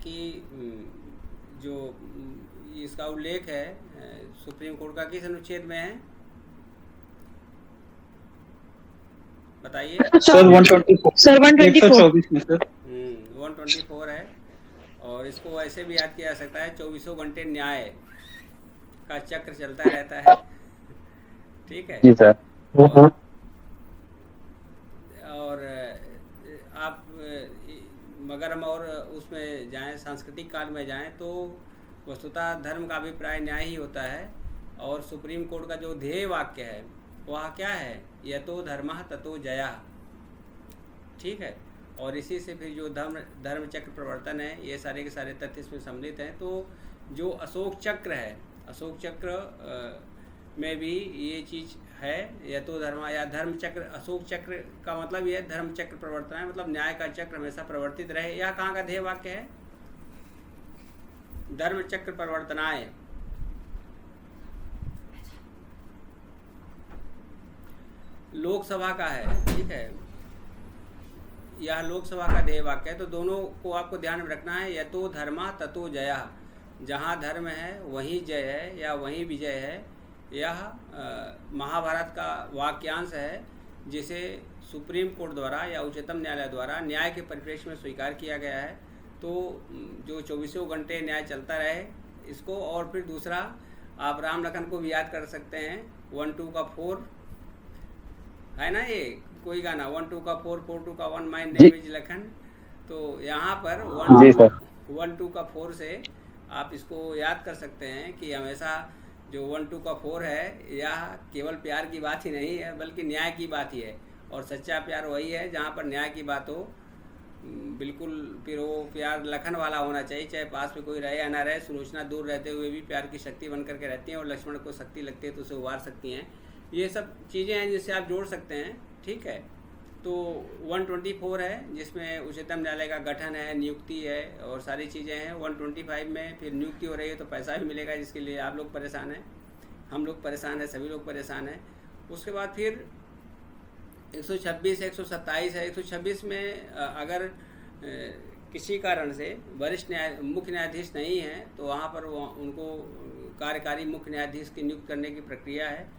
कि जो इसका उल्लेख है सुप्रीम कोर्ट का किस अनुच्छेद में है बताइए। सर 124 सर 124 124 में सर। 124 है। और इसको ऐसे भी याद किया जा सकता है 24 घंटे न्याय का चक्र चलता रहता है। ठीक है। जी सर। और आप मगर हम और उसमें जाएं, सांस्कृतिक काल में जाएं, तो वस्तुतः धर्म का अभिप्राय न्याय ही होता है। और सुप्रीम कोर्ट का जो ध्येय वाक्य है वह क्या है, यतो धर्मः ततो जयः। ठीक है। और इसी से फिर जो धर्म चक्र प्रवर्तन है, ये सारे के सारे तथ्य इसमें सम्मिलित हैं। तो जो अशोक चक्र है, अशोक चक्र में भी ये चीज़ है, यतो धर्म या धर्म चक्र। अशोक चक्र का मतलब ये धर्म चक्र प्रवर्तन है, मतलब न्याय का चक्र हमेशा प्रवर्तित रहे। यह कहाँ का ध्येय वाक्य है, धर्म चक्र प्रवर्तनाय। लोकसभा का है। ठीक है, यह लोकसभा का ध्येय वाक्य है। तो दोनों को आपको ध्यान में रखना है, यतो धर्मा ततो जया। जहाँ धर्म है वहीं जय है या वहीं विजय है। यह महाभारत का वाक्यांश है, जिसे सुप्रीम कोर्ट द्वारा या उच्चतम न्यायालय द्वारा न्याय के परिप्रेक्ष्य में स्वीकार किया गया है। तो जो 24 घंटे न्याय चलता रहे इसको। और फिर दूसरा, आप राम लखन को भी याद कर सकते हैं, 1 2 का 4 है ना, ये कोई गाना, 1 2 का 4 4 2 का 1 माय नेम इज लखन। तो यहाँ पर 1 2 का 4 से आप इसको याद कर सकते हैं कि हमेशा जो 1 2 का 4 है, यह केवल प्यार की बात ही नहीं है बल्कि न्याय की बात ही है। और सच्चा प्यार वही है जहाँ पर न्याय की बात हो। बिल्कुल फिर वो प्यार लखन वाला होना चाहिए, चाहे पास में कोई रहे या ना रहे। सुलोचना दूर रहते हुए भी प्यार की शक्ति बन करके रहती हैं, और लक्ष्मण को शक्ति लगती है तो उसे उबार सकती हैं। ये सब चीज़ें हैं जिससे आप जोड़ सकते हैं। ठीक है। तो 124 है जिसमें उच्चतम न्यायालय का गठन है, नियुक्ति है और सारी चीज़ें हैं। 125 में फिर नियुक्ति हो रही है तो पैसा भी मिलेगा, जिसके लिए आप लोग परेशान हैं, हम लोग परेशान हैं, सभी लोग परेशान हैं। उसके बाद फिर 126 है, 127 है। 126 में अगर किसी कारण से वरिष्ठ मुख्य न्यायाधीश नहीं है तो वहाँ पर उनको कार्यकारी मुख्य न्यायाधीश की नियुक्त करने की प्रक्रिया है।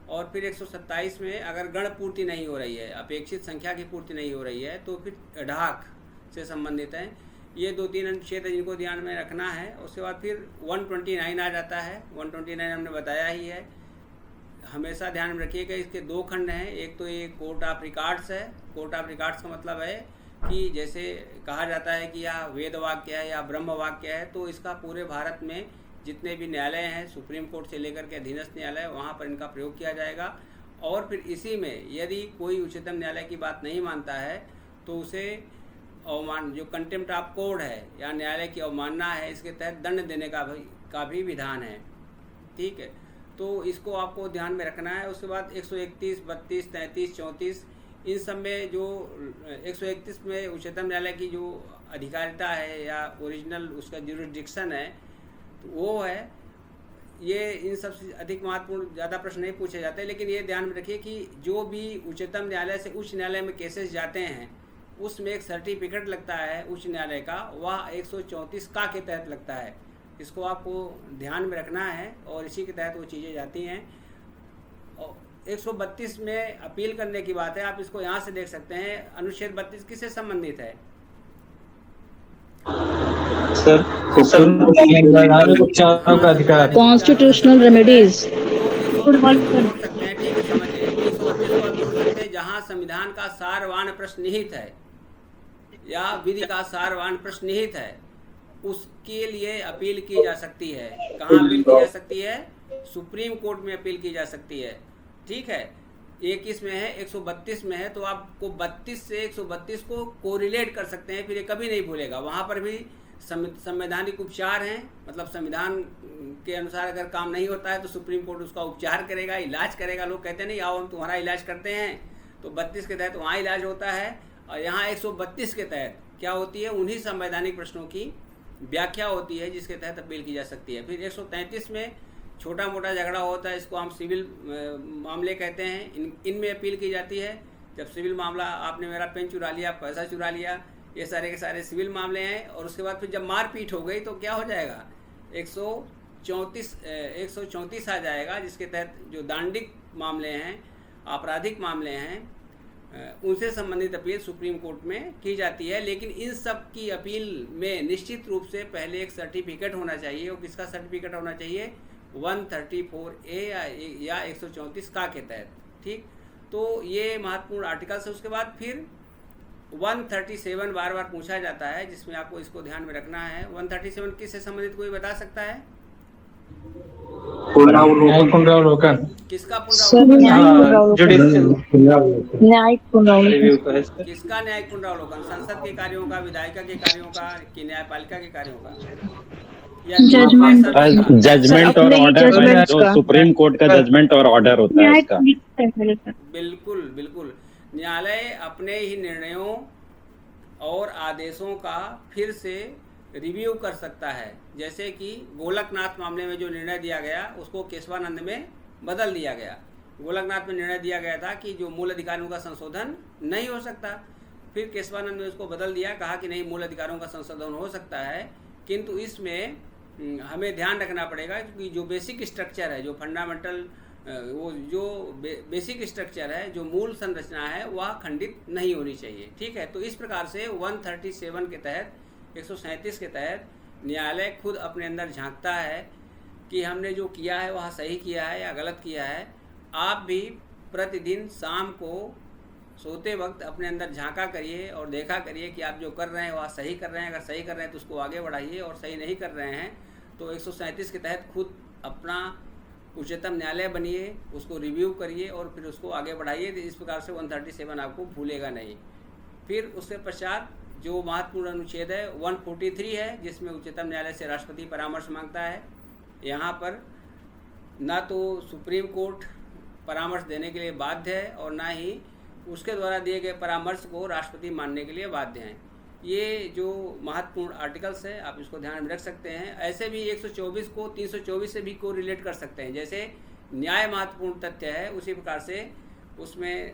और फिर 127 में अगर गण पूर्ति नहीं हो रही है, अपेक्षित संख्या की पूर्ति नहीं हो रही है, तो फिर ढाक से संबंधित हैं। ये 2-3 अनुच्छेद है जिनको ध्यान में रखना है। उसके बाद फिर 129 आ जाता है। 129 हमने बताया ही है। हमेशा ध्यान में रखिएगा, इसके 2 खंड हैं। एक तो ये कोर्ट ऑफ रिकॉर्ड्स है। कोर्ट ऑफ रिकॉर्ड्स का मतलब है कि जैसे कहा जाता है कि यह वेद वाक्य है या ब्रह्म वाक्य है, तो इसका पूरे भारत में जितने भी न्यायालय हैं, सुप्रीम कोर्ट से लेकर के अधीनस्थ न्यायालय, वहाँ पर इनका प्रयोग किया जाएगा। और फिर इसी में यदि कोई उच्चतम न्यायालय की बात नहीं मानता है तो उसे अवमान, जो कंटेम्प्ट ऑफ कोर्ट है या न्यायालय की अवमानना है, इसके तहत दंड देने का भी विधान है। ठीक है। तो इसको आपको ध्यान में रखना है। उसके बाद 131, 32, 33, 34 इन सब में जो 131 में उच्चतम न्यायालय की जो अधिकारिता है या ओरिजिनल उसका जुरिडिक्शन है, तो वो है। ये इन सबसे अधिक महत्वपूर्ण ज़्यादा प्रश्न नहीं पूछे जाते, लेकिन ये ध्यान में रखिए कि जो भी उच्चतम न्यायालय से उच्च न्यायालय में केसेस जाते हैं उसमें एक सर्टिफिकेट लगता है उच्च न्यायालय का, वह 134 का के तहत लगता है। इसको आपको ध्यान में रखना है और इसी के तहत वो चीज़ें जाती हैं। और 132 में अपील करने की बात है, आप इसको यहाँ से देख सकते हैं। अनुच्छेद 32 किससे संबंधित है? Constitutional remedies. सकते हैं। ठीक है, समझिए। 132 को आप ढूंढ सकते हैं, जहाँ संविधान का सारवान प्रश्न निहित है या विधि का सारवान प्रश्न निहित है, उसके लिए अपील की जा सकती है। कहाँ अपील की जा सकती है? सुप्रीम कोर्ट में अपील की जा सकती है। ठीक है। एक इसमें है, 132 में है, तो आपको 32 से 132 को कोरिलेट कर सकते हैं, फिर ये कभी नहीं भूलेगा। वहाँ पर भी संवैधानिक उपचार हैं, मतलब संविधान के अनुसार अगर काम नहीं होता है तो सुप्रीम कोर्ट उसका उपचार करेगा, इलाज करेगा। लोग कहते नहीं आओ हम तुम्हारा इलाज करते हैं, तो 32 के तहत वहाँ इलाज होता है। और यहाँ 132 के तहत क्या होती है, उन्हीं संवैधानिक प्रश्नों की व्याख्या होती है जिसके तहत अपील की जा सकती है। फिर 133 में छोटा मोटा झगड़ा होता है, इसको हम सिविल मामले कहते हैं, इनमें अपील की जाती है। जब सिविल मामला, आपने मेरा पेन चुरा लिया, पैसा चुरा लिया, ये सारे के सारे सिविल मामले हैं। और उसके बाद फिर जब मारपीट हो गई तो क्या हो जाएगा, 134 आ जाएगा, जिसके तहत जो दांडिक मामले हैं, आपराधिक मामले हैं, उनसे संबंधित अपील सुप्रीम कोर्ट में की जाती है। लेकिन इन सब की अपील में निश्चित रूप से पहले एक सर्टिफिकेट होना चाहिए। और किसका सर्टिफिकेट होना चाहिए, 134A या 134 का के तहत। ठीक, तो ये महत्वपूर्ण आर्टिकल्स है। उसके बाद फिर 137 बार बार पूछा जाता है, जिसमें आपको इसको ध्यान में रखना है। 137 किससे संबंधित कोई बता सकता है, पुनरावलोकन किसका सर पुनरावलोकन, न्यायिक पुनरावलोकन, जुडिशियल न्यायिक पुनरावलोकन, किसका न्यायिक पुनरावलोकन, संसद के कार्यों का, विधायिका के कार्यों का, कि न्यायपालिका के कार्यों का, या जजमेंट, फैसला का? जजमेंट और अपने ही ऑर्डर है, जजमेंट्स जो का। सुप्रीम कोर्ट का जजमेंट और ऑर्डर होता है न्यायिक उसका। बिल्कुल बिल्कुल, न्यायालय अपने ही निर्णयों और आदेशों का फिर से रिव्यू कर सकता है। जैसे कि गोलकनाथ मामले में जो निर्णय दिया गया उसको केशवानंद में बदल दिया गया। गोलकनाथ में निर्णय दिया गया था कि जो मूल अधिकारों का संशोधन नहीं हो सकता, फिर केशवानंद ने उसको बदल दिया, कहा कि नहीं, मूल अधिकारों का संशोधन हो सकता है, किंतु इसमें हमें ध्यान रखना पड़ेगा क्योंकि जो बेसिक स्ट्रक्चर है, जो फंडामेंटल, वो जो बेसिक स्ट्रक्चर है, जो मूल संरचना है, वह खंडित नहीं होनी चाहिए। ठीक है, तो इस प्रकार से 137 के तहत, 137 के तहत न्यायालय खुद अपने अंदर झांकता है कि हमने जो किया है वह सही किया है या गलत किया है। आप भी प्रतिदिन शाम को सोते वक्त अपने अंदर झांका करिए और देखा करिए कि आप जो कर रहे हैं वह सही कर रहे हैं। अगर सही कर रहे हैं तो उसको आगे बढ़ाइए, और सही नहीं कर रहे हैं तो 137 के तहत खुद अपना उच्चतम न्यायालय बनिए, उसको रिव्यू करिए और फिर उसको आगे बढ़ाइए। इस प्रकार से 137 आपको भूलेगा नहीं। फिर उसके पश्चात जो महत्वपूर्ण अनुच्छेद है 143 है, जिसमें उच्चतम न्यायालय से राष्ट्रपति परामर्श मांगता है। यहाँ पर ना तो सुप्रीम कोर्ट परामर्श देने के लिए बाध्य है और ना ही उसके द्वारा दिए गए परामर्श को राष्ट्रपति मानने के लिए बाध्य हैं। ये जो महत्वपूर्ण आर्टिकल्स है, आप इसको ध्यान में रख सकते हैं। ऐसे भी 124 को 324 से भी को रिलेट कर सकते हैं। जैसे न्याय महत्वपूर्ण तथ्य है, उसी प्रकार से उसमें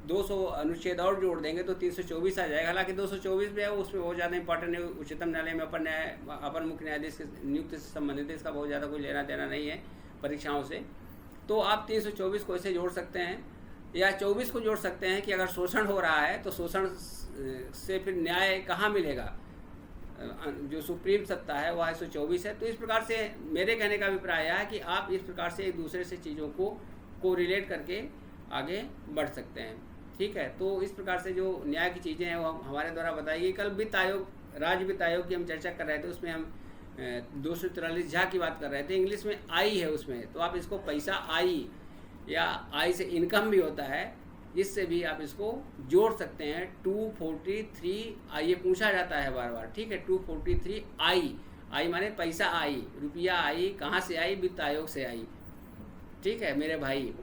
200 अनुच्छेद और जोड़ देंगे तो 324 आ जाएगा। हालांकि 224 भी है, उसमें बहुत ज़्यादा इंपॉर्टेंट है। उच्चतम न्यायालय में अपर मुख्य न्यायाधीश के नियुक्ति से संबंधित है, इसका बहुत ज़्यादा कोई लेना देना नहीं है परीक्षाओं से। तो आप 324 को ऐसे जोड़ सकते हैं, या 24 को जोड़ सकते हैं कि अगर शोषण हो रहा है तो शोषण से फिर न्याय कहाँ मिलेगा, जो सुप्रीम सत्ता है वह 124 है। तो इस प्रकार से मेरे कहने का अभिप्राय है कि आप इस प्रकार से एक दूसरे से चीज़ों को रिलेट करके आगे बढ़ सकते हैं। ठीक है, तो इस प्रकार से जो न्याय की चीज़ें हैं वो हमारे द्वारा बताई गई। कल वित्त आयोग, राज्य वित्त आयोग की हम चर्चा कर रहे थे, उसमें हम 243 झा की बात कर रहे थे। इंग्लिश में आई है उसमें, तो आप इसको पैसा आई या आई से इनकम भी होता है, इससे भी आप इसको जोड़ सकते हैं। 243 ये पूछा जाता है बार बार। ठीक है, 243 आई माने पैसा आई, रुपया आई, कहाँ से आई, वित्त आयोग से आई। ठीक है मेरे भाई,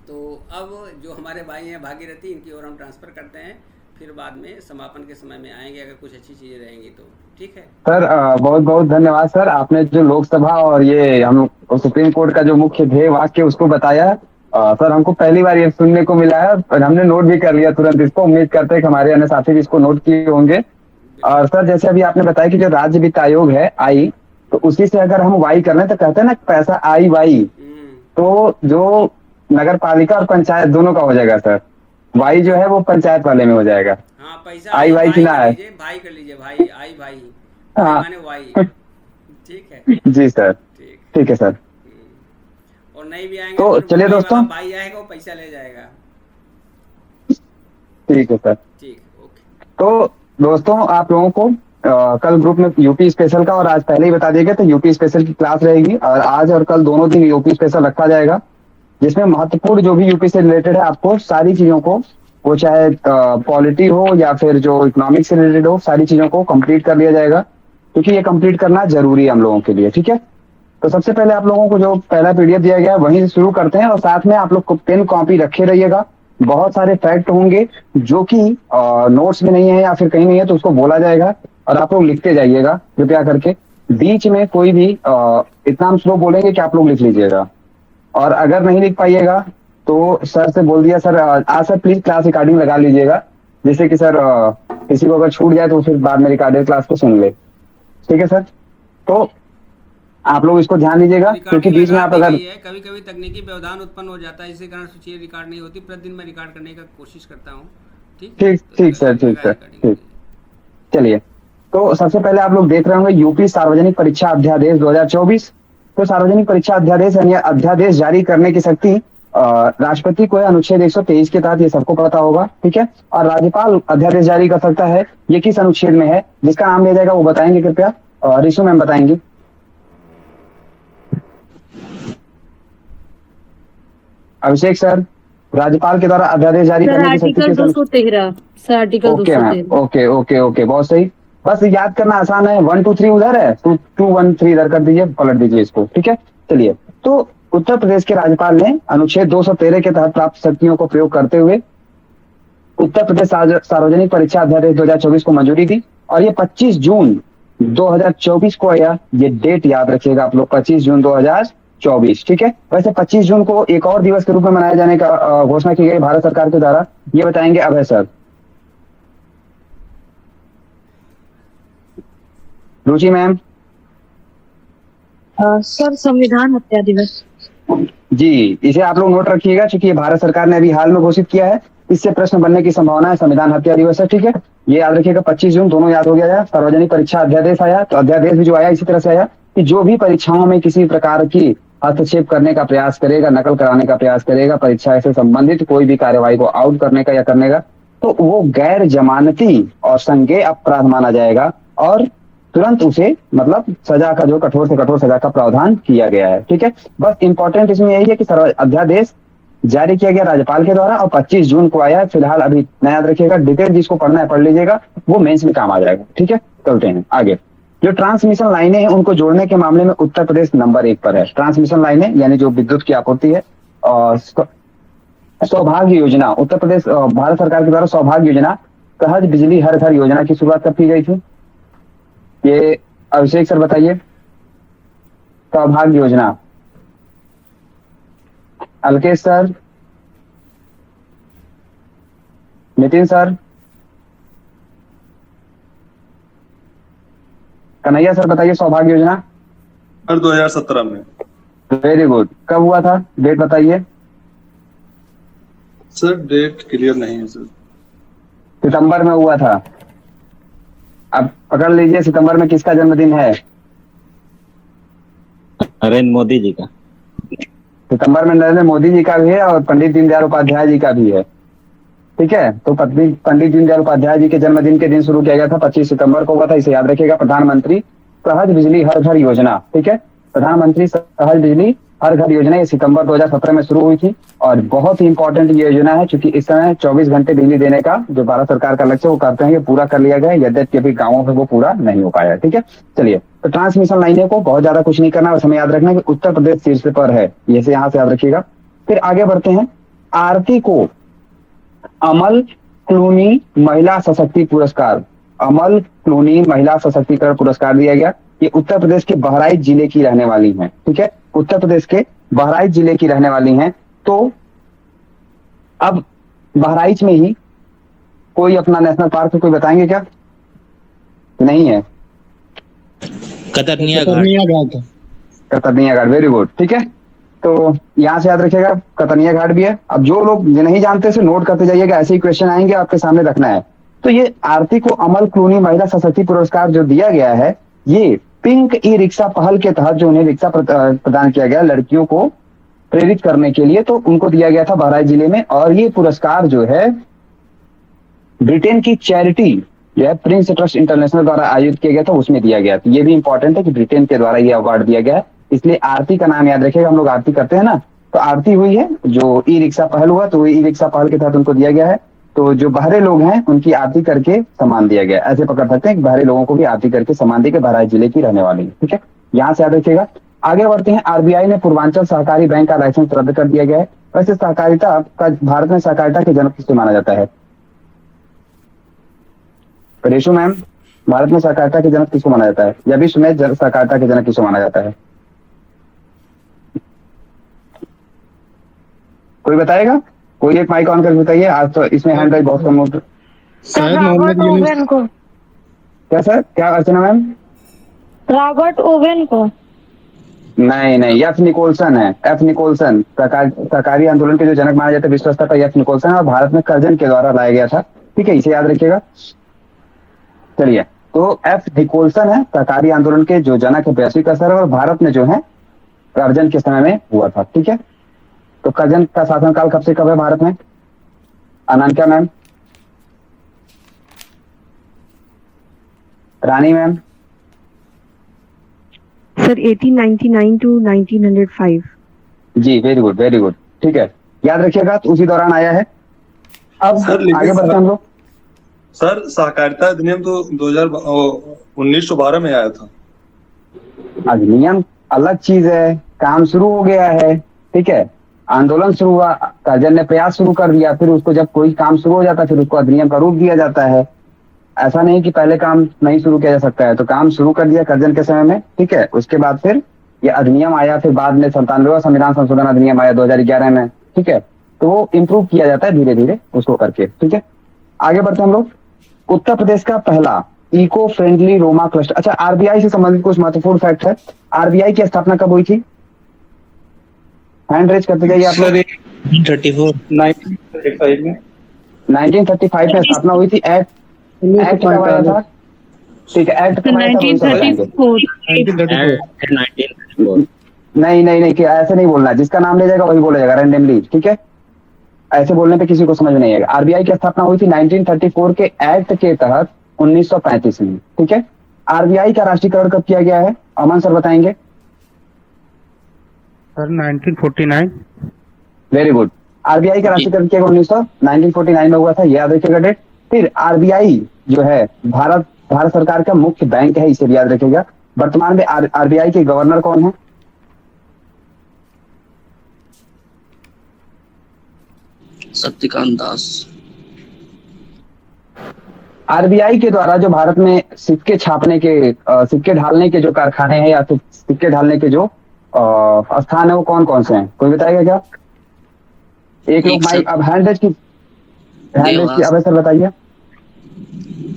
तो अब जो हमारे भाई हैं भागीरथी, इनकी ओर हम ट्रांसफ़र करते हैं, फिर बाद में समापन के समय में आएंगे अगर कुछ अच्छी चीज़ें रहेंगी तो। ठीक है सर, बहुत बहुत धन्यवाद सर। आपने जो लोकसभा और ये हम सुप्रीम कोर्ट का जो मुख्य ध्येय वाक्य उसको बताया, सर हमको पहली बार ये सुनने को मिला है और हमने नोट भी कर लिया तुरंत इसको। उम्मीद करते हैं कि हमारे अन्य साथी भी इसको नोट किए होंगे। और सर जैसे अभी आपने बताया कि जो राज्य वित्त आयोग है आई, तो उसी से अगर हम वाई कर रहे हैं तो कहते हैं ना पैसा आई वाई, तो जो नगर पालिका और पंचायत दोनों का हो जाएगा सर। वाई जो है वो पंचायत वाले में हो जाएगा। हाँ, पैसा आई वाई की ना है, भाई कर लीजिए, भाई आई भाई, हाँ माने वाई। ठीक है जी सर, ठीक। ठीक है सर। और नहीं भी आएंगे तो चलिए भाई दोस्तों, वाला भाई आएगा वो पैसा ले जाएगा। ठीक है सर। ठीक, ओके। तो दोस्तों आप लोगों को कल ग्रुप में यूपी स्पेशल का, और आज पहले ही बता दिया गया, तो यूपी स्पेशल की क्लास रहेगी और आज और कल दोनों दिन यूपी स्पेशल रखा जाएगा, जिसमें महत्वपूर्ण जो भी यूपी से रिलेटेड है आपको सारी चीजों को, वो चाहे पॉलिटी हो या फिर जो इकोनॉमिक्स से रिलेटेड हो, सारी चीजों को कंप्लीट कर लिया जाएगा, क्योंकि ये कंप्लीट करना जरूरी है हम लोगों के लिए। ठीक है, तो सबसे पहले आप लोगों को जो पहला पीडीएफ दिया गया है वहीं से शुरू करते हैं, और साथ में आप लोग को पेन कॉपी रखे रहिएगा। बहुत सारे फैक्ट होंगे जो कि नोट्स में नहीं है या फिर कहीं नहीं है, तो उसको बोला जाएगा और आप लोग लिखते जाइएगा कृपया करके। बीच में कोई भी इतना हम स्लो बोलेंगे कि आप लोग लिख लीजिएगा, और अगर नहीं लिख पाइएगा तो सर से बोल दिया, सर आज सर प्लीज क्लास रिकॉर्डिंग लगा लीजिएगा, जिससे कि सर किसी को अगर छूट जाए तो फिर बाद में रिकॉर्डेड क्लास को सुन ले। ठीक है सर, तो आप लोग इसको ध्यान दीजिएगा क्योंकि रिकॉर्डिंग बीच में लगा आप दी अगर गई है, कभी कभी तकनीकी व्यवधान उत्पन्न हो जाता है, इसी कारण सूची रिकॉर्ड नहीं होती। प्रतिदिन मैं रिकॉर्ड करने का कोशिश करता हूँ। ठीक, ठीक तो ठीक सर, ठीक लगा सर, रिकॉर्डिंग। ठीक। चलिए, तो सबसे पहले आप लोग देख रहे होंगे यूपी सार्वजनिक परीक्षा अध्यादेश 2024। तो सार्वजनिक परीक्षा अध्यादेश यानी अध्यादेश जारी करने की शक्ति राष्ट्रपति को है, अनुच्छेद 123 के तहत, ये सबको पता होगा। ठीक है, और राज्यपाल अध्यादेश जारी कर सकता है, ये किस अनुच्छेद में है, जिसका नाम लिया जाएगा वो बताएंगे कृपया, रिशु मैम बताएंगी। अभिषेक सर, राज्यपाल के द्वारा अध्यादेश जारी सर करने की शक्ति आर्टिकल किस अनुच्छेद? 213 sir, article okay ma'am, 213। Okay okay okay, बहुत सही। बस याद करना आसान है, 1 2 3 उधर है, 2 2 1 3 इधर कर दीजिए, पलट दीजिए इसको। ठीक है, चलिए, तो उत्तर प्रदेश के राज्यपाल ने अनुच्छेद 213 के तहत प्राप्त शक्तियों को प्रयोग करते हुए उत्तर प्रदेश सार्वजनिक परीक्षा अध्यादेश 2024 को मंजूरी दी, और ये 25 जून 2024 को आया। ये डेट याद रखिएगा आप लोग, 25 जून 2024। ठीक है, वैसे 25 जून को एक और दिवस के रूप में मनाए जाने का घोषणा की गई भारत सरकार के द्वारा, ये बताएंगे अभय सर। रुचि मैम। सर संविधान हत्या दिवस। जी, इसे आप लोग नोट रखिएगा क्योंकि ये भारत सरकार ने अभी हाल में घोषित किया है, इससे प्रश्न बनने की संभावना है। संविधान हत्या दिवस है। ठीक है, ये याद रखिएगा, 25 जून दोनों याद हो गया है। सार्वजनिक परीक्षा अध्यादेश आया, तो अध्यादेश भी जो आया इसी तरह से आया कि जो भी परीक्षाओं में किसी प्रकार की हस्तक्षेप करने का प्रयास करेगा, नकल कराने का प्रयास करेगा, परीक्षा से संबंधित कोई भी कार्यवाही को आउट करने का या करने का, तो वो गैर जमानती और संज्ञेय अपराध माना जाएगा और तुरंत उसे मतलब सजा का जो कठोर से कठोर सजा का प्रावधान किया गया है। ठीक है, बस इंपॉर्टेंट इसमें यही है कि अध्यादेश जारी किया गया राज्यपाल के द्वारा और 25 जून को आया। फिलहाल अभी नया याद रखिएगा, डिटेल जिसको पढ़ना है पढ़ लीजिएगा, वो मेंस में काम आ जाएगा। ठीक है, चलते हैं आगे। जो ट्रांसमिशन लाइनें हैं उनको जोड़ने के मामले में उत्तर प्रदेश नंबर 1 पर है। ट्रांसमिशन लाइनें यानी जो विद्युत की आपूर्ति है, और सौभाग्य योजना, उत्तर प्रदेश भारत सरकार के द्वारा सौभाग्य योजना, सहज बिजली हर घर योजना की शुरुआत कब की गई थी? ये अभिषेक सर बताइए। सौभाग्य योजना, Alkesh sir, Nitin sir, Kanhaiya sir बताइए सौभाग्य योजना। सर 2017 में। वेरी गुड, कब हुआ था, डेट बताइए। सर डेट क्लियर नहीं है सर। सितंबर में हुआ था। अब पकड़ लीजिए, सितंबर में किसका जन्मदिन है? नरेंद्र मोदी जी का। सितंबर में नरेंद्र मोदी जी का भी है और पंडित दीनदयाल उपाध्याय जी का भी है। ठीक है, तो पंडित दीनदयाल उपाध्याय जी के जन्मदिन के दिन शुरू किया गया था, 25 सितंबर को हुआ था। इसे याद रखिएगा, प्रधानमंत्री सहज बिजली हर घर योजना। ठीक है, प्रधानमंत्री सहज बिजली हर घर योजना ये सितंबर 2017 में शुरू हुई थी और बहुत ही इंपॉर्टेंट ये योजना है क्योंकि इस समय 24 घंटे बिजली देने का जो भारत सरकार का लक्ष्य वो करते हैं, ये पूरा कर लिया गया है, यद्यपि अभी गाँवों में वो पूरा नहीं हो पाया। ठीक है, चलिए, तो ट्रांसमिशन लाइनें को बहुत ज्यादा कुछ नहीं करना, बस हमें याद रखना है कि उत्तर प्रदेश शीर्ष पर है, ये से यहाँ से याद रखिएगा। फिर आगे बढ़ते हैं। आरती को अमल क्लूनी महिला सशक्ति पुरस्कार, अमल क्लूनी महिला सशक्तिकरण पुरस्कार दिया गया। ये उत्तर प्रदेश के बहराइच जिले की रहने वाली हैं। ठीक है, उत्तर प्रदेश के बहराइच जिले की रहने वाली हैं। तो अब बहराइच में ही कोई अपना नेशनल पार्क कोई बताएंगे क्या? नहीं है, कतरनिया घाट। कतरनिया घाट, वेरी गुड। ठीक है, तो यहाँ से याद रखिएगा कतरनिया घाट भी है। अब जो लोग नहीं जानते से नोट करते जाइएगा, ऐसे ही क्वेश्चन आएंगे आपके सामने रखना है। तो ये आरती को अमल क्लूनी महिला सशक्ति पुरस्कार जो दिया गया है, ये पिंक ई रिक्शा पहल के तहत जो उन्हें रिक्शा प्रदान किया गया लड़कियों को प्रेरित करने के लिए, तो उनको दिया गया था बहराइच जिले में। और ये पुरस्कार जो है ब्रिटेन की चैरिटी जो है प्रिंस ट्रस्ट इंटरनेशनल द्वारा आयोजित किया गया था, उसमें दिया गया। तो ये भी इंपॉर्टेंट है कि ब्रिटेन के द्वारा ये अवार्ड दिया गया है, इसलिए आरती का नाम याद रखिएगा। हम लोग आरती करते हैं ना, तो आरती हुई है जो ई रिक्शा पहल हुआ, तो ई रिक्शा पहल के तहत उनको दिया गया है। तो जो बहरे लोग हैं उनकी आरती करके सम्मान दिया गया। ऐसे पकड़ सकते हैं कि बहरे लोगों को भी आरती करके सम्मान दिया, बहराइच जिले की रहने वाली। ठीक है, यहाँ से याद रखिएगा। आगे बढ़ते हैं। आरबीआई ने पूर्वांचल सहकारी बैंक का लाइसेंस रद्द कर दिया गया है। वैसे सहकारिता का भारत में सहकारिता के जनक किसे माना जाता है? रेशु मैम, भारत में सहकारिता के जनक किसको माना जाता है, या विश्व में सहकारिता के जनक किसको माना जाता है? कोई बताएगा? कोई एक माइक ऑन करके बताइए। आज तो इसमें हैंड राइज बहुत कम होता है। सर रॉबर्ट ओवेन को। क्या सर, क्या अर्चना मैम? रॉबर्ट ओवेन को। नहीं नहीं, एफ निकोलसन है, एफ निकोलसन। सरकारी आंदोलन के जो जनक माना जाता है विश्व स्तर पर, एफ निकोलसन है, और भारत में कर्जन के द्वारा लाया गया था। ठीक है, इसे याद रखिएगा। चलिए, तो एफ निकोलसन है सरकारी आंदोलन के जो जनक है वैश्विक स्तर, और भारत में जो है कर्जन के समय में हुआ था। ठीक है, तो कर्जन का शासनकाल कब से कब है भारत में? Anamika ma'am, Rani ma'am. Sir 1899 to 1905। जी, वेरी गुड वेरी गुड। ठीक है, याद रखिएगा, तो उसी दौरान आया है। अब सर, लेकिन आगे बढ़ते हैं हम लोग। सर सहकारिता अधिनियम तो 1912 में आया था। अधिनियम अलग चीज है, काम शुरू हो गया है। ठीक है, आंदोलन शुरू हुआ, कर्जन ने प्रयास शुरू कर दिया, फिर उसको जब कोई काम शुरू हो जाता है फिर उसको अधिनियम का रूप दिया जाता है। ऐसा नहीं कि पहले काम नहीं शुरू किया जा सकता है, तो काम शुरू कर दिया कर्जन के समय में। ठीक है, उसके बाद फिर ये अधिनियम आया, फिर बाद में 97वां संविधान संशोधन अधिनियम आया 2011 में। ठीक है, तो वो इम्प्रूव किया जाता है धीरे धीरे उसको करके। ठीक है, आगे बढ़ते हैं हम लोग। उत्तर प्रदेश का पहला इको फ्रेंडली रोमा क्लस्टर। अच्छा, आरबीआई से संबंधित कुछ महत्वपूर्ण फैक्ट है। आरबीआई की स्थापना कब हुई थी? हैंड रेज करते जाइए आप लोग। 1935 में। 1935 में स्थापना हुई थी। एक्ट कब आया था? ठीक है, एक्ट कब आया था? 1934। नहीं नहीं नहीं, ऐसे नहीं बोलना, जिसका नाम ले जाएगा वही बोला जाएगा रैंडमली। ठीक है, ऐसे बोलने पे किसी को समझ में नहीं आएगा। आरबीआई की स्थापना हुई थी 1934 के एक्ट के तहत 1935 में। ठीक है, आरबीआई का राष्ट्रीयकरण कब किया गया है? अमन सर बताएंगे। सर 1949। Very good. आरबीआई का राष्ट्रीयकरण किया 1949 में हुआ था, याद रखिएगा डेट। फिर आरबीआई जो है भारत सरकार का मुख्य बैंक है, इसे भी याद रखिएगा। वर्तमान में आरबीआई के गवर्नर कौन है? शक्तिकांत दास। आरबीआई के द्वारा जो भारत में सिक्के छापने के सिक्के ढालने के जो कारखाने हैं या फिर सिक्के ढालने के जो स्थान है वो कौन कौन से हैं? कोई बताएगा क्या? एक लोग माइक, अब हैंड रेज की अब सर बताइए।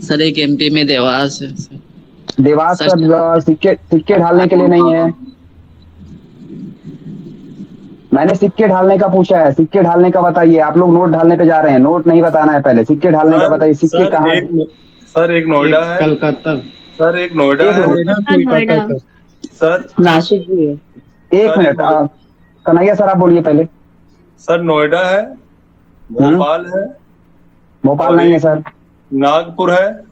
सर एक एमपी में देवास है। देवास पर सिक्के ढालने के लिए नहीं है। मैंने सिक्के ढालने का पूछा है, सिक्के ढालने का बताइए। आप लोग नोट ढालने पे जा रहे हैं, नोट नहीं बताना है, पहले सिक्के ढालने का बताइए। सिक्के कहाँ? सर एक नोएडा है। कलकत्ता। सर एक नोएडा है। सर नासिक भी है। एक मिनट, कन्हैया सर आप बोलिए पहले। सर नोएडा है, भोपाल है। भोपाल नहीं है सर। नागपुर है,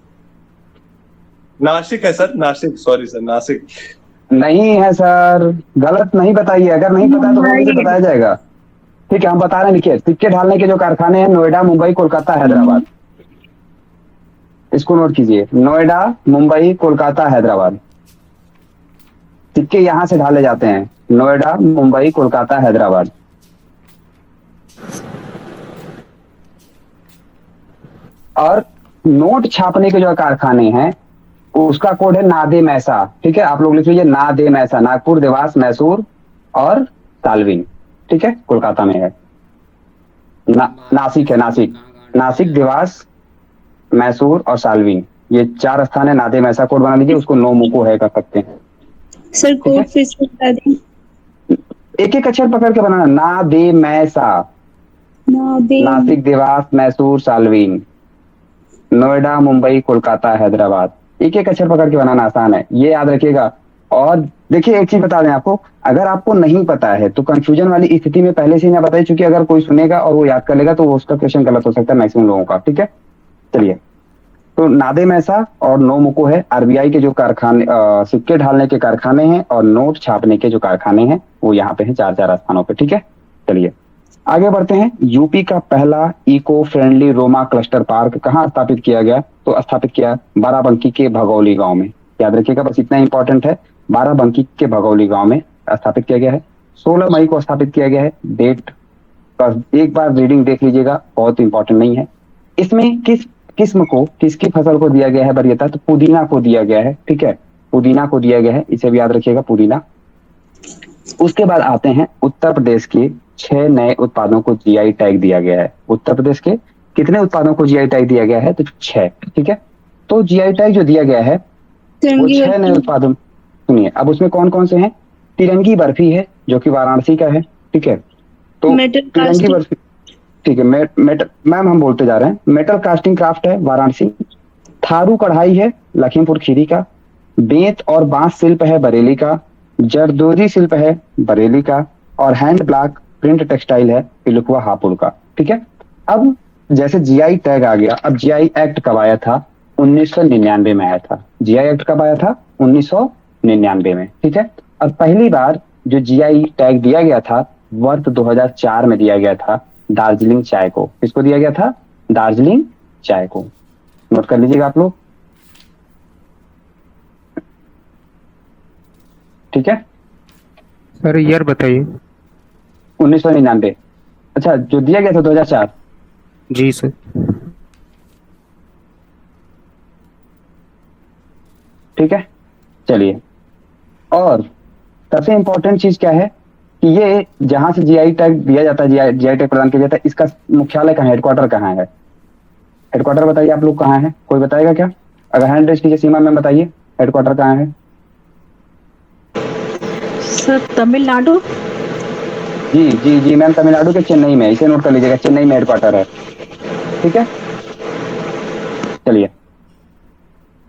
नासिक है sir, Nashik, sorry sir, Nashik नहीं है सर, गलत नहीं बताइए। अगर नहीं पता तो मुझे बताया जाएगा। ठीक है, हम बता रहे हैं, लिखिए। सिक्के ढालने के जो कारखाने हैं नोएडा, मुंबई, कोलकाता, हैदराबाद। इसको नोट कीजिए, नोएडा, मुंबई, कोलकाता, हैदराबाद। सिक्के यहां से ढाले जाते हैं, नोएडा, मुंबई, कोलकाता, हैदराबाद। और नोट छापने के जो कारखाने हैं उसका कोड है नादे मैसा। ठीक है, आप लोग लिख लीजिए नादे मैसा। नागपुर, देवास, मैसूर और सालवीन। ठीक है, कोलकाता में है। नासिक है, नासिक, देवास, मैसूर और सालवीन, ये 4 स्थान है। नादे मैसा कोड बना लीजिए, उसको नो मुको है कर सकते हैं। सर कोड फिर से बता दें। एक एक अक्षर पकड़ के बनाना। नादे मैसा, नासिक, देवास, मैसूर, सालवीन, नोएडा, मुंबई, कोलकाता, हैदराबाद। एक एक अक्षर पकड़ के बनाना आसान है, ये याद रखिएगा। और देखिए, एक चीज बता दें आपको, अगर आपको नहीं पता है तो कंफ्यूजन वाली स्थिति में पहले से ही ना बताइए, क्योंकि अगर कोई सुनेगा और वो याद कर लेगा तो उसका क्वेश्चन गलत हो सकता है मैक्सिमम लोगों का। ठीक है, चलिए, तो नादे मैसा और नो मुको है आरबीआई के जो कारखाने, सिक्के ढालने के कारखाने हैं और नोट छापने के जो कारखाने हैं वो यहाँ पे हैं 4 स्थानों पे। ठीक है, चलिए आगे बढ़ते हैं। यूपी का पहला eco friendly Rooma cluster park कहाँ स्थापित किया गया? तो स्थापित किया बाराबंकी के भगौली गांव में। याद रखिएगा, बस इतना इंपॉर्टेंट है, बाराबंकी के भगौली गांव में स्थापित किया गया है। 16 मई को स्थापित किया गया है। डेट का एक बार रीडिंग देख लीजिएगा, बहुत इंपॉर्टेंट नहीं है। इसमें किस किस्म को, किसकी फसल को दिया गया है वरीयता? तो पुदीना को दिया गया है। ठीक है, पुदीना को दिया गया है, इसे भी याद रखिएगा, पुदीना। उसके बाद आते हैं उत्तर प्रदेश के 6 नए उत्पादों को जीआई टैग दिया गया है। उत्तर प्रदेश के कितने उत्पादों को जीआई टैग दिया गया है? तो 6। ठीक है, तो जीआई टैग जो दिया गया है वो तिरंगी 6 नए बर्फी। उत्पादों। सुनिए, अब उसमें कौन कौन से हैं? तिरंगी बर्फी है जो कि वाराणसी का है। ठीक है, तो मेटल तिरंगी कास्टिंग। बर्फी, ठीक है। मेटल, मैम हम बोलते जा रहे हैं। मेटल कास्टिंग क्राफ्ट है वाराणसी। थारू कढ़ाई है लखीमपुर खीरी का। बेंत और बांस शिल्प है बरेली का। जरदोजी शिल्प है बरेली का। और हैंड ब्लॉक प्रिंट टेक्सटाइल है पिलुकुआ हापुड़ का। ठीक है, अब जैसे जीआई टैग आ गया, अब जीआई एक्ट कब आया था? 1999 में आया था। जीआई एक्ट कब आया था? 1999 में। ठीक है, अब पहली बार जो जीआई टैग दिया गया था वर्ष 2004 में दिया गया था दार्जिलिंग चाय को। किसको दिया गया था? दार्जिलिंग चाय को। नोट कर लीजिएगा आप लोग। ठीक है, सर ईयर बताइए। 1999। अच्छा, जो दिया गया था 2004। जी सर। ठीक है, चलिए। और सबसे इंपॉर्टेंट चीज क्या है कि ये जहां से जीआई टैग दिया जाता है, जीआई टैग प्रदान किया जाता है, इसका मुख्यालय कहाँ है? हेडक्वार्टर कहाँ है? हेडक्वार्टर बताइए आप लोग, कहाँ है? कोई बताएगा क्या? अगर हैंड रेज कीजिए। सीमा मैम बताइए, हेडक्वार्टर कहाँ है? सर तमिलनाडु। जी जी जी मैम, तमिलनाडु के चेन्नई में। इसे नोट कर लीजिएगा, चेन्नई में हेडक्वार्टर है। ठीक है, चलिए।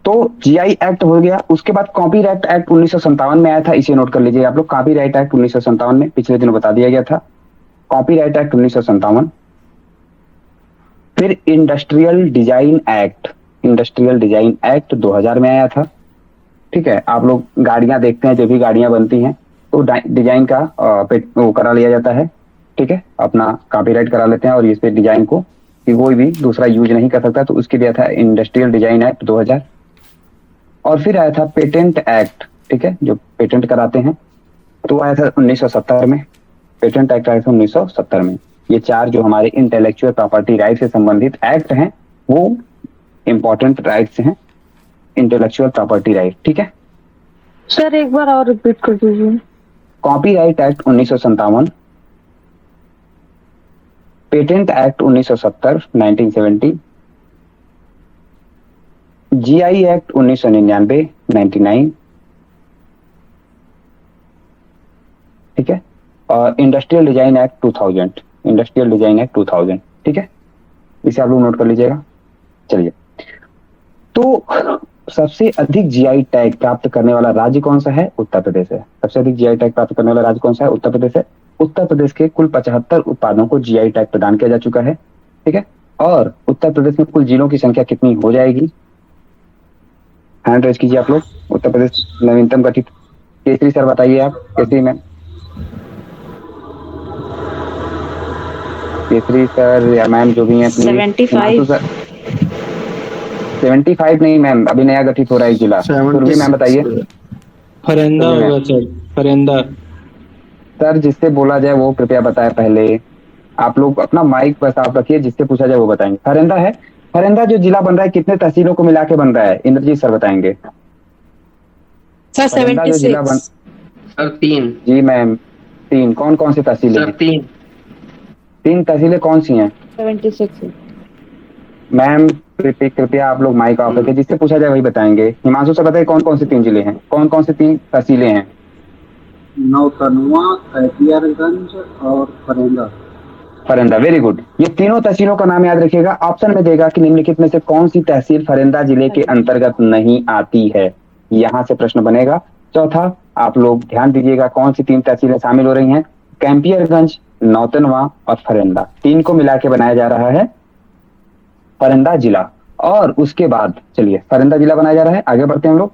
तो जीआई एक्ट हो गया। उसके बाद कॉपीराइट एक्ट 1957 में आया था। इसे नोट कर लीजिए आप लोग। कॉपीराइट एक्ट 1957 में पिछले दिनों बता दिया गया था। Copyright act 1957। फिर industrial design act, industrial design act 2000 में आया था। ठीक है, आप लोग गाड़ियां देखते हैं, जो भी गाड़ियां बनती हैं तो डिजाइन का वो करा लिया जाता है। ठीक है, अपना कॉपीराइट करा लेते हैं और इस पे डिजाइन को कि कोई भी दूसरा यूज नहीं कर सकता, तो उसके लिए था इंडस्ट्रियल डिजाइन एक्ट 2000। और फिर आया था पेटेंट एक्ट। ठीक है, जो पेटेंट कराते हैं, तो आया था 1970 में। पेटेंट एक्ट आया था 1970 में। ये 4 जो हमारे इंटेलेक्चुअल प्रॉपर्टी राइट से संबंधित एक्ट हैं वो इंपॉर्टेंट राइट्स हैं, इंटेलेक्चुअल प्रॉपर्टी राइट। ठीक है सर एक बार और रिपीट कर दीजिए। Copyright act 1957, patent act 1970 1970, GI act 1999 99। ठीक है, और industrial design act 2000, industrial design act 2000। ठीक है, इसे आप लोग नोट कर लीजिएगा। चलिए, तो सबसे अधिक जीआई टैग प्राप्त करने वाला राज्य कौन सा है? उत्तर प्रदेश है। सबसे अधिक जीआई टैग प्राप्त करने वाला राज्य कौन सा है? उत्तर प्रदेश है। उत्तर प्रदेश के कुल 75 उत्पादों को जीआई टैग प्रदान किया जा चुका है। ठीक है, और उत्तर प्रदेश में कुल जिलों की संख्या कितनी हो जाएगी? हैंड रेज कीजिए आप लोग। उत्तर प्रदेश नवीनतम गठित। केसरी सर बताइए आप, केसरी में। केसरी सर या मैम जो भी हैं, 75। 75 नहीं मैम, अभी नया गठित हो रहा है एक जिला। सुरभि मैम बताइए। फरेंदा होगा सर, फरेंदा। सर जिससे बोला जाए वो कृपया बताए पहले। आप लोग अपना माइक पर साफ रखिए, जिससे पूछा जाए वो बताएंगे। फरेंदा है। फरेंदा जो जिला बन रहा है कितने तहसीलों को मिला के बन रहा है? इंद्रजीत सर बताएंगे। सर फरेंदा जो जिला बन, सर 3। जी मैम 3। कौन कौन सी तहसीलें सर हैं? 3 तहसीलें कौन सी हैं? 76। मैम कृपया आप लोग माइक ऑफ रखिए, जिससे पूछा जाए वही बताएंगे। हिमांशु सर बताइए कौन कौन से 3 जिले हैं, कौन कौन से 3 तहसीलें हैं? नौतनवा, कैथियारगंज और फरेंदा। Pharenda, very good. ये तीनों तहसीलों का नाम याद रखिएगा। ऑप्शन में देगा कि निम्नलिखित में से कौन सी तहसील फरेंदा जिले के अंतर्गत नहीं आती है, यहां से प्रश्न बनेगा। चौथा, आप लोग ध्यान दीजिएगा कौन सी 3 तहसीलें शामिल हो रही हैं? कैंपियरगंज, नौतनवा और फरेंदा, 3 को मिला के बनाया जा रहा है फरेंदा जिला। और उसके बाद चलिए, फरेंदा जिला बनाया जा रहा है, आगे बढ़ते हैं हम लोग।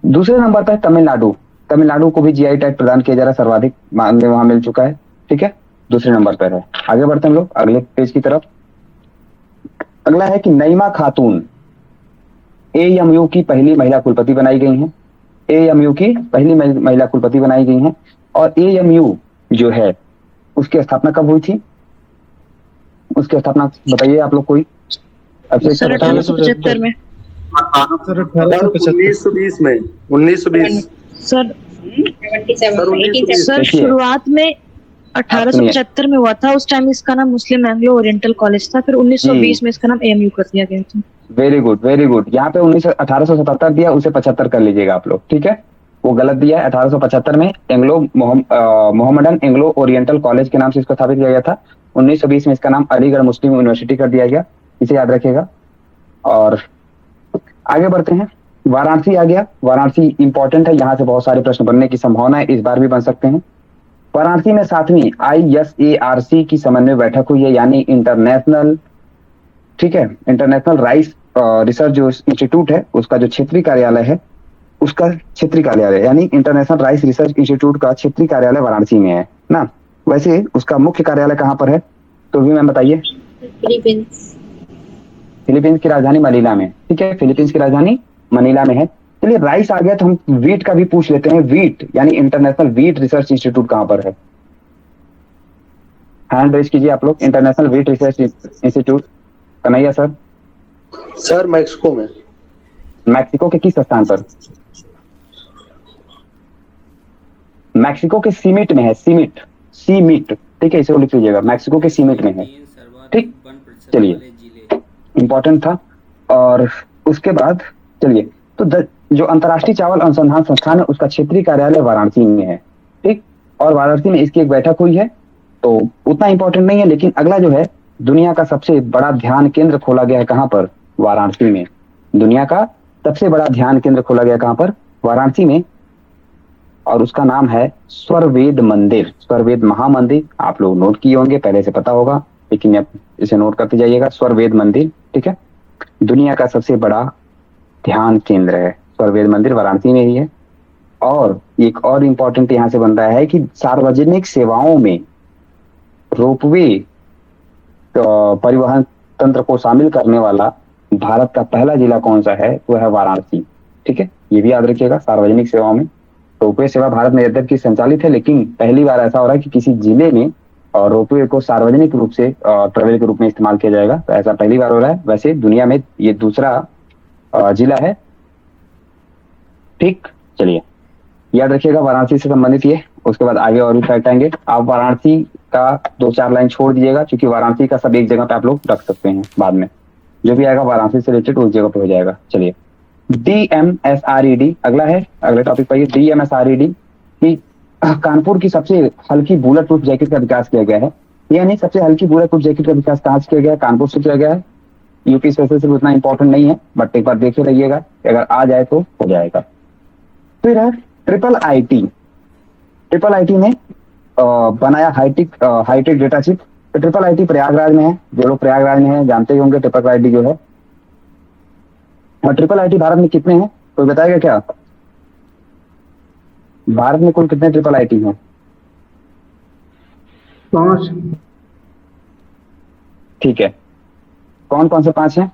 दूसरे नंबर पर तमिलनाडु। तमिलनाडु को भी जीआई टैग प्रदान किया जा रहा है, सर्वाधिक मामले वहां मिल चुका है। ठीक है, दूसरे नंबर पर है। आगे बढ़ते हैं हम लोग अगले पेज की तरफ। अगला है कि नईमा खातून एएमयू की पहली महिला कुलपति बनाई गई हैं। एएमयू की पहली महिला कुलपति बनाई गई हैं। और एएमयू जो है उसकी स्थापना कब हुई थी? उसकी स्थापना बताइए आप लोग कोई। सर 1875 में। सर 1920 में, 1920। Sir sir 1920। सर शुरुआत में 1875 में हुआ था। उस टाइम इसका नाम मुस्लिम एंग्लो ओरिएंटल कॉलेज था, फिर 1920 में इसका नाम एएमयू कर दिया गया था। Very good very good. यहाँ पे 1877 दिया, उसे 75 कर लीजिएगा आप लोग, ठीक है। वो गलत दिया है। 1875 में मोहम्मदन एंग्लो ओरिएंटल कॉलेज के नाम से इसको स्थापित किया गया था। 1920 में इसका नाम अलीगढ़ मुस्लिम यूनिवर्सिटी कर दिया गया, इसे याद रखिएगा। और आगे बढ़ते हैं। वाराणसी आ गया। वाराणसी इंपॉर्टेंट है, यहाँ से बहुत सारे प्रश्न बनने की संभावना है, इस बार भी बन सकते हैं। वाराणसी में 7वीं ISARC की समन्वय बैठक हुई है, यानी इंटरनेशनल, ठीक है, इंटरनेशनल राइस रिसर्च जो इंस्टीट्यूट है उसका जो क्षेत्रीय कार्यालय है, उसका क्षेत्रीय कार्यालय यानी इंटरनेशनल राइस रिसर्च इंस्टीट्यूट का क्षेत्रीय कार्यालय वाराणसी में है ना। वैसे उसका मुख्य कार्यालय कहाँ पर है तो भी मैम बताइए। फिलीपींस की राजधानी मनीला में, ठीक है, फिलीपींस की राजधानी मनीला में है। चलिए राइस आ गया तो हम वीट का भी पूछ लेते हैं। वीट यानी इंटरनेशनल वीट रिसर्च इंस्टीट्यूट कहाँ पर है? हैंड रेज कीजिए आप लोग। International wheat research institute, Kanhaiya sir. Sir Mexico में। मैक्सिको के किस स्थान पर? मैक्सिको के सीमिट में है, सीमिट, सीमिट, ठीक है, इसे लिख लीजिएगा, मैक्सिको के सीमिट में है, ठीक। चलिए इंपॉर्टेंट था। और उसके बाद चलिए तो जो अंतर्राष्ट्रीय चावल अनुसंधान संस्थान है उसका क्षेत्रीय कार्यालय वाराणसी में है, ठीक। और वाराणसी में इसकी एक बैठक हुई है, तो उतना इंपॉर्टेंट नहीं है। लेकिन अगला जो है, दुनिया का सबसे बड़ा ध्यान केंद्र खोला गया है कहाँ पर? वाराणसी में। दुनिया का सबसे बड़ा ध्यान केंद्र खोला गया कहाँ पर? वाराणसी में। और उसका नाम है स्वरवेद मंदिर, स्वरवेद महामंदिर। आप लोग नोट किए होंगे, पहले से पता होगा, लेकिन अब इसे नोट करते जाइएगा। स्वरवेद मंदिर, ठीक है, दुनिया का सबसे बड़ा ध्यान केंद्र है स्वरवेद मंदिर, वाराणसी में ही है। और एक और इम्पोर्टेंट यहाँ से बन रहा है कि सार्वजनिक सेवाओं में रोपवे परिवहन तंत्र को शामिल करने वाला भारत का पहला जिला कौन सा है? वो है वाराणसी, ठीक है, ये भी याद रखिएगा। सार्वजनिक सेवाओं में रोपवे सेवा भारत में यद्यपि संचालित है, लेकिन पहली बार ऐसा हो रहा है कि किसी जिले में रोपवे को सार्वजनिक रूप से ट्रेवल के रूप में इस्तेमाल किया जाएगा, तो ऐसा पहली बार हो रहा है। वैसे दुनिया में ये दूसरा जिला है, ठीक। चलिए याद रखिएगा वाराणसी से संबंधित ये। उसके बाद आगे और भी फैक्ट आएंगे। आप वाराणसी का 2-4 लाइन छोड़ दीजिएगा, क्योंकि वाराणसी का सब एक जगह पे आप लोग रख सकते हैं, बाद में जो भी आएगा वाराणसी से रिलेटेड उस जगह पे हो जाएगा। चलिए DMSRED अगला है, अगले टॉपिक पर। DMSRED की कानपुर की सबसे हल्की बुलेट प्रूफ जैकेट का विकास किया गया है। यानी सबसे हल्की बुलेट प्रूफ जैकेट का विकास कहाँ से किया गया है? कानपुर से किया गया है। यूपी स्पेशल से उतना इंपॉर्टेंट नहीं है, बट एक बार देखे रहिएगा, अगर आ जाए तो हो जाएगा। फिर है ट्रिपल आईटी ने बनाया हाईटेक डेटा चिप। तो ट्रिपल आईटी प्रयागराज में है। जो लोग प्रयागराज में है जानते ही होंगे ट्रिपल आईटी जो है। और ट्रिपल आईटी भारत में कितने हैं कोई बताएगा क्या? भारत में कुल कितने ट्रिपल आईटी हैं? 5। ठीक है, कौन कौन से 5 हैं?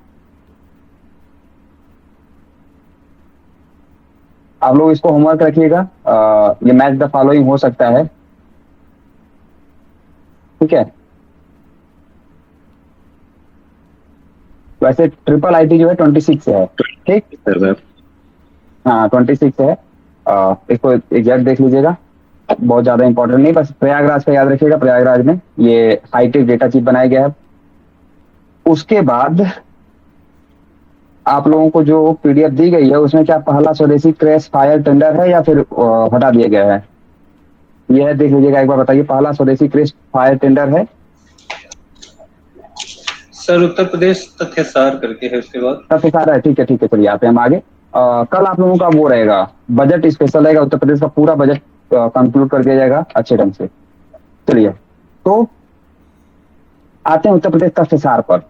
आप लोग इसको होमवर्क रखिएगा। ये मैच द फॉलोइंग हो सकता है, ठीक है। वैसे ट्रिपल आईटी जो है 26 है, ठीक। हाँ 26 है। इसको एग्जैक्ट देख लीजिएगा, बहुत ज्यादा इंपॉर्टेंट नहीं, बस प्रयागराज का याद रखिएगा। प्रयागराज में ये हाईटेक डेटा चिप बनाया गया है। उसके बाद आप लोगों को जो पीडीएफ दी गई है उसमें क्या पहला स्वदेशी क्रैश फायर टेंडर है या फिर हटा दिया गया है? यह देख लीजिएगा एक बार, बताइए। पहला स्वदेशी क्रैश फायर टेंडर है सर उत्तर प्रदेश तथ्यसार करके है, उसके बाद तथ्यसार है, ठीक है ठीक है। चलिए आते हैं हम आगे। कल आप लोगों का वो रहेगा, बजट स्पेशल रहेगा। उत्तर प्रदेश का पूरा बजट कंक्लूड कर दिया जाएगा अच्छे ढंग से। चलिए तो आते हैं उत्तर प्रदेश तथ्यसार पर।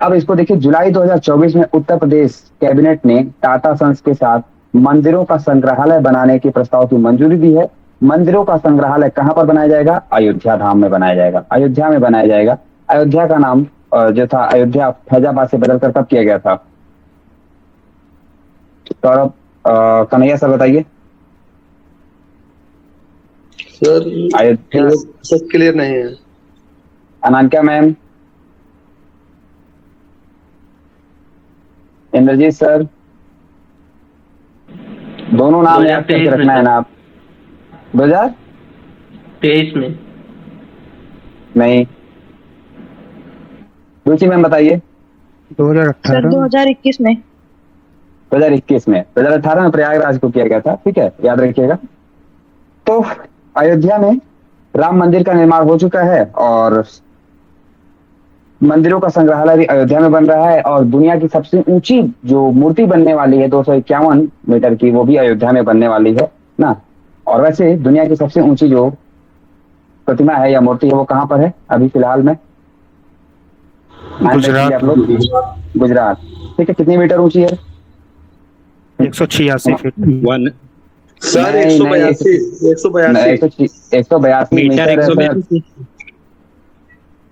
अब इसको देखिए, जुलाई 2024 में उत्तर प्रदेश कैबिनेट ने टाटा सन्स के साथ मंदिरों का संग्रहालय बनाने के प्रस्ताव की मंजूरी दी है। मंदिरों का संग्रहालय कहां पर बनाया जाएगा? अयोध्या धाम में बनाया जाएगा, अयोध्या में बनाया जाएगा। अयोध्या का नाम जो था अयोध्या फैजाबाद से बदलकर कब किया गया था? सौरभ कन्हैया सर बताइए। सर अयोध्या सब क्लियर नहीं है। अनामिका मैम, इंद्रजीत सर, दोनों नाम याद करके रखना है ना आप। 2023 23 में नहीं। रुचि मैम बताइए। 2018 सर 2021 में। 2021 में, 2018 में प्रयागराज को किया गया था, ठीक है, याद रखिएगा। तो अयोध्या में राम मंदिर का निर्माण हो चुका है और मंदिरों का संग्रहालय भी अयोध्या में बन रहा है, और दुनिया की सबसे ऊंची जो मूर्ति बनने वाली है 251 मीटर की, वो भी अयोध्या में बनने वाली है ना। और वैसे दुनिया की सबसे ऊंची जो प्रतिमा है या मूर्ति है वो कहाँ पर है अभी फिलहाल में? गुजरात। आप लोग गुजरात, ठीक है। कितनी मीटर ऊंची है? 186 फीट। सर नहीं, 182 182 मीटर है सर।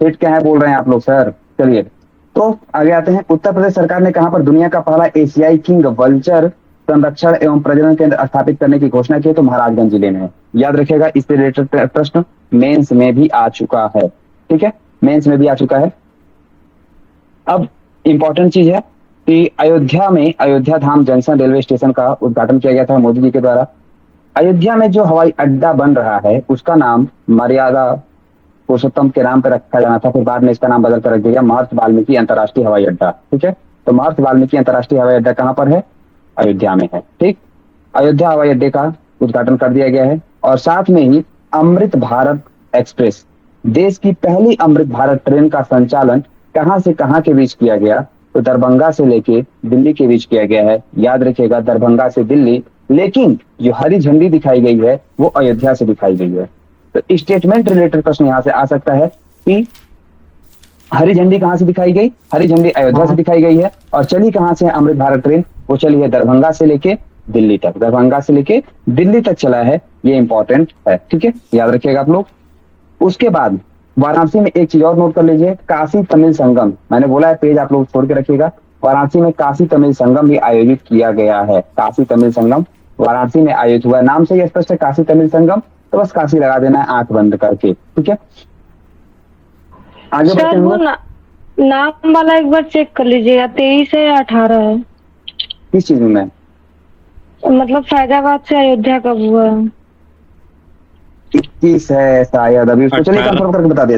फीट क्या है बोल रहे हैं आप लोग सर? चलिए, तो आगे आते हैं। उत्तर प्रदेश सरकार ने कहां पर दुनिया का पहला एशियाई किंग वल्चर संरक्षण एवं प्रजनन केंद्र स्थापित करने की घोषणा की? तो महाराजगंज जिले में है। याद रखिएगा, इससे रिलेटेड प्रश्न मेंस में भी आ चुका है, ठीक है, मेंस में भी आ चुका है। अब इंपॉर्टेंट चीज है कि अयोध्या में अयोध्या धाम जंक्शन रेलवे स्टेशन का उद्घाटन किया गया था मोदी जी के द्वारा। अयोध्या में जो हवाई अड्डा बन रहा है उसका नाम मर्यादा पुरुषोत्तम के नाम पर रखा जाना था, फिर बाद में इसका नाम बदल कर रख दिया महर्षि वाल्मीकि अंतर्राष्ट्रीय हवाई अड्डा, ठीक है। तो महर्षि वाल्मीकि अंतर्राष्ट्रीय हवाई अड्डा कहाँ पर है? अयोध्या में है, ठीक। अयोध्या हवाई अड्डे का उद्घाटन कर दिया गया है। और साथ में ही अमृत भारत एक्सप्रेस, देश की पहली अमृत भारत ट्रेन का संचालन कहां से कहां के बीच किया गया? तो दरभंगा से लेके दिल्ली के बीच किया गया है। याद रखिएगा, दरभंगा से दिल्ली, लेकिन जो हरी झंडी दिखाई गई है वो अयोध्या से दिखाई गई है। तो स्टेटमेंट रिलेटेड प्रश्न यहाँ से आ सकता है कि हरी झंडी कहां से दिखाई गई? हरी झंडी अयोध्या से दिखाई गई है। और चली कहां से है अमृत भारत ट्रेन? वो चली है दरभंगा से लेके दिल्ली तक, दरभंगा से लेके दिल्ली तक चला है। ये इंपॉर्टेंट है, ठीक है, याद रखिएगा आप लोग। उसके बाद वाराणसी में एक चीज और नोट कर लीजिए, काशी तमिल संगम। मैंने बोला है पेज आप लोग छोड़ के रखिएगा। वाराणसी में काशी तमिल संगम भी आयोजित किया गया है। काशी तमिल संगम वाराणसी में आयोजित हुआ है। नाम से ही स्पष्ट है काशी तमिल संगम, तो बस काशी लगा देना है आंख बंद करके, ठीक है। आगे बढ़ते सर वो हैं। नाम वाला एक बार चेक कर लीजिएगा, 23 है या 18 है? किस चीज में? मतलब फैजाबाद से अयोध्या कब हुआ है? 21 है शायद, अभी उसको चलिए कंफर्म करके बता दिया